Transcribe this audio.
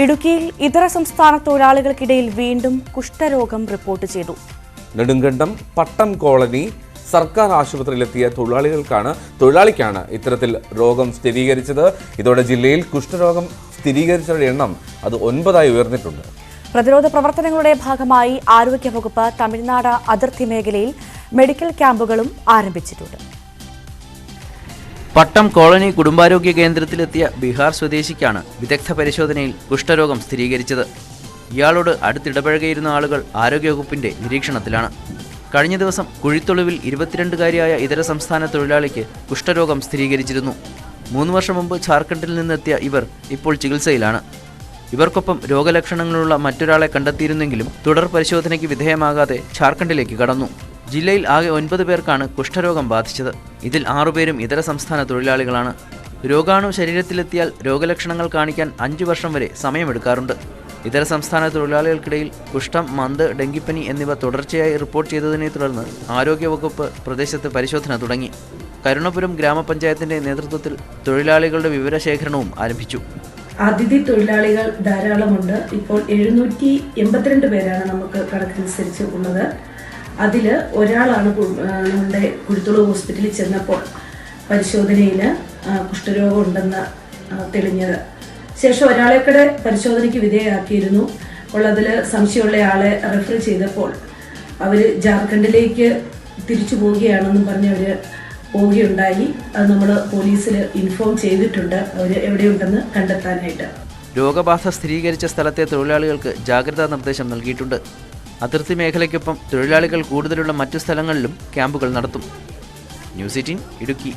ഇടുക്കിയിൽ ഇതര സംസ്ഥാന തൊഴിലാളികൾക്കിടയിൽ വീണ്ടും കുഷ്ഠരോഗം റിപ്പോർട്ട് ചെയ്തു. നെടുങ്കണ്ടം പട്ടം കോളനി സർക്കാർ ആശുപത്രിയിലെത്തിയ തൊഴിലാളിക്കാണ് ഇത്തരത്തിൽ രോഗം സ്ഥിരീകരിച്ചത്. ഇതോടെ ജില്ലയിൽ കുഷ്ഠരോഗം സ്ഥിരീകരിച്ചവരുടെ എണ്ണം അത് 9 ഉയർന്നിട്ടുണ്ട്. പ്രതിരോധ പ്രവർത്തനങ്ങളുടെ ഭാഗമായി ആരോഗ്യവകുപ്പ് തമിഴ്നാട് അതിർത്തി മേഖലയിൽ മെഡിക്കൽ ക്യാമ്പുകളും ആരംഭിച്ചിട്ടുണ്ട്. പട്ടം കോളനി കുടുംബാരോഗ്യ കേന്ദ്രത്തിലെത്തിയ ബീഹാർ സ്വദേശിക്കാണ് വിദഗ്ധ പരിശോധനയിൽ കുഷ്ഠരോഗം സ്ഥിരീകരിച്ചത്. ഇയാളോട് അടുത്തിടപഴകിയിരുന്ന ആളുകൾ ആരോഗ്യവകുപ്പിന്റെ നിരീക്ഷണത്തിലാണ്. കഴിഞ്ഞ ദിവസം കുഴിത്തൊളിവിൽ 22-കാരിയായ ഇതര സംസ്ഥാന തൊഴിലാളിക്ക് കുഷ്ഠരോഗം സ്ഥിരീകരിച്ചിരുന്നു. 3 വർഷം മുമ്പ് ഝാർഖണ്ഡിൽ നിന്നെത്തിയ ഇവർ ഇപ്പോൾ ചികിത്സയിലാണ്. ഇവർക്കൊപ്പം രോഗലക്ഷണങ്ങളുള്ള മറ്റൊരാളെ കണ്ടെത്തിയിരുന്നെങ്കിലും തുടർ പരിശോധനയ്ക്ക് വിധേയമാകാതെ ഝാർഖണ്ഡിലേക്ക് കടന്നു. ജില്ലയിൽ ആകെ 9 പേർക്കാണ് കുഷ്ഠരോഗം ബാധിച്ചത്. ഇതിൽ 6 പേരും ഇതര സംസ്ഥാന തൊഴിലാളികളാണ്. രോഗാണു ശരീരത്തിലെത്തിയാൽ രോഗലക്ഷണങ്ങൾ കാണിക്കാൻ 5 വർഷം വരെ സമയമെടുക്കാറുണ്ട്. ഇതര സംസ്ഥാന തൊഴിലാളികൾക്കിടയിൽ കുഷ്ഠം, മന്ത്, ഡെങ്കിപ്പനി എന്നിവ തുടർച്ചയായി റിപ്പോർട്ട് ചെയ്തതിനെ തുടർന്ന് ആരോഗ്യവകുപ്പ് പ്രദേശത്ത് പരിശോധന തുടങ്ങി. കരുണപുരം ഗ്രാമപഞ്ചായത്തിന്റെ നേതൃത്വത്തിൽ തൊഴിലാളികളുടെ വിവരശേഖരണവും ആരംഭിച്ചു. അതിഥി തൊഴിലാളികൾ ധാരാളമുണ്ട്. ഇപ്പോൾ 782 പേരാണ് നമുക്ക് കണക്കനുസരിച്ച് ഉള്ളത്. അതിൽ ഒരാളാണ് നമ്മുടെ കുഴിത്തുള ഹോസ്പിറ്റലിൽ ചെന്നപ്പോൾ പരിശോധനയിൽ കുഷ്ഠരോഗം ഉണ്ടെന്ന് തെളിഞ്ഞത്. ശേഷം ഒരാളെ കൂടെ പരിശോധനയ്ക്ക് വിധേയമാക്കിയിരുന്നു. അപ്പോൾ അതിൽ സംശയമുള്ള ആളെ റെഫർ ചെയ്തപ്പോൾ അവർ ജാർഖണ്ഡിലേക്ക് തിരിച്ചു പോവുകയാണെന്നും പറഞ്ഞ് അവർ പോവുകയുണ്ടായി. അത് നമ്മൾ പോലീസിൽ ഇൻഫോം ചെയ്തിട്ടുണ്ട്, അവർ എവിടെയുണ്ടെന്ന് കണ്ടെത്താനായിട്ട്. രോഗബാധ സ്ഥിരീകരിച്ച സ്ഥലത്തെ തൊഴിലാളികൾക്ക് ജാഗ്രതാ നിർദ്ദേശം നൽകിയിട്ടുണ്ട്. അതിർത്തി മേഖലയ്ക്കൊപ്പം തൊഴിലാളികൾ കൂടുതലുള്ള മറ്റു സ്ഥലങ്ങളിലും ക്യാമ്പുകൾ നടത്തും. ന്യൂസ് 18 ഇടുക്കി.